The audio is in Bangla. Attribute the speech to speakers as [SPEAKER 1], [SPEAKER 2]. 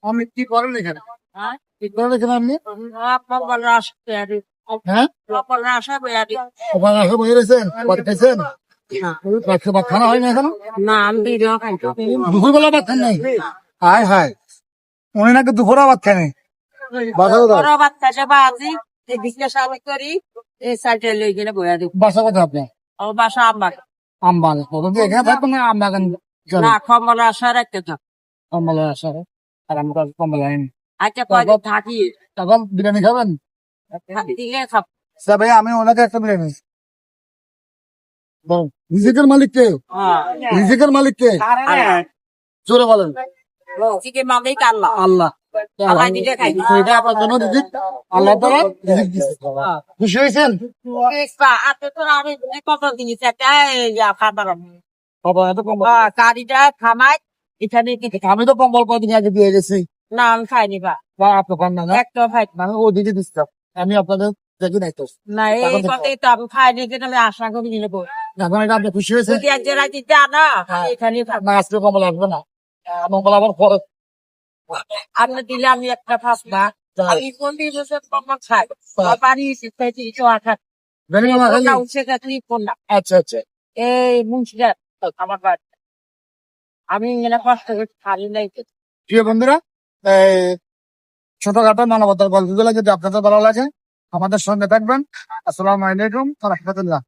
[SPEAKER 1] আপনি কি করেন এখানে?
[SPEAKER 2] হ্যাঁ?
[SPEAKER 1] কি করেন এখানে আপনি?
[SPEAKER 2] আপনার আসতে আরে
[SPEAKER 1] হ্যাঁ,
[SPEAKER 2] আপনার আসা বেয়ারি
[SPEAKER 1] ওখানে আসে বসে রয়েছেন, ভাত খাইছেন? রাত্রে ভাত খানা হয় না এখন?
[SPEAKER 2] না আমি ভিডিও খাইতো
[SPEAKER 1] দুপুরবেলা ভাত খান নাই? হায় হায়, উনি নাকি দুপুরে ভাত খায়নি। বাসা কোথায়?
[SPEAKER 2] বড় বাচ্চা বাজি এই বিজনেস আমি করি এই সাইডে লই গেলে বয়া দিব
[SPEAKER 1] বাসা কোথায় আপনি?
[SPEAKER 2] ও বাসা আমার
[SPEAKER 1] আমবাগ। বলুন এখানে থাকবেন না আমবাগান?
[SPEAKER 2] না কমলা আসার একটা তো
[SPEAKER 1] কমলা আসা আর আমরা কমলা আইন।
[SPEAKER 2] আচ্ছা কয়দিন থাকি
[SPEAKER 1] তখন বিরিয়ানি খাবেন?
[SPEAKER 2] দিলে খাব
[SPEAKER 1] স্যার ভাই, আমি ওনাকে একটা বিরিয়ানি। বলুন, রিজিকের মালিক কে? রিজিকের মালিক কে? জোরে বলেন।
[SPEAKER 2] চিকেন মালিক আল্লাহ
[SPEAKER 1] আল্লাহ।
[SPEAKER 2] আল্লাহ দিলে খাই
[SPEAKER 1] এটা আপনার জন্য রিজিক, আল্লাহ তাআলা রিজিক দিয়েছে। খুশি হয়েছেন?
[SPEAKER 2] আপনি তো আমি কত জিনিস একটা খাবার
[SPEAKER 1] বাবা, এত কম্বল।
[SPEAKER 2] গাড়িটা থামাই এখানে
[SPEAKER 1] আমি তো কম্বল কদিন আগে দিয়ে গেছি।
[SPEAKER 2] না আমি খাইনি বা
[SPEAKER 1] বা আপনি পান না?
[SPEAKER 2] একটা ফাইট
[SPEAKER 1] আমি ও দিতে দিচ্ছিলাম। আমি আপনাদের দেখি নাই তো।
[SPEAKER 2] না এই কথা তো আমি খাইনি যেটা আমি আশা করি নিলে বই
[SPEAKER 1] এখন এটা আপনি খুশি হয়েছেন?
[SPEAKER 2] যদি এক জায়গায় দিতে না এখানে
[SPEAKER 1] না, আজকে কম্বল আসবে না। কম্বল আবার পরে।
[SPEAKER 2] আপনি দিলে আমি একটা ফাঁসবা আমি কোন দিন কমন খাই পানি খাইছি তো আখা
[SPEAKER 1] জানি মামা খালি?
[SPEAKER 2] সেটা তুই কোন না
[SPEAKER 1] আচ্ছা আচ্ছা।
[SPEAKER 2] এই মুন্সিরাত আমার বাড়ি আমি এখানে কষ্ট করে খালি নাই
[SPEAKER 1] প্রিয় বন্ধুরা, এই ছোটখাটো মানবতার গল্পগুলো যদি আপনাদের ভালো লাগে আমাদের সঙ্গে থাকবেন। আসসালামু আলাইকুম ওয়া রাহমাতুল্লাহ।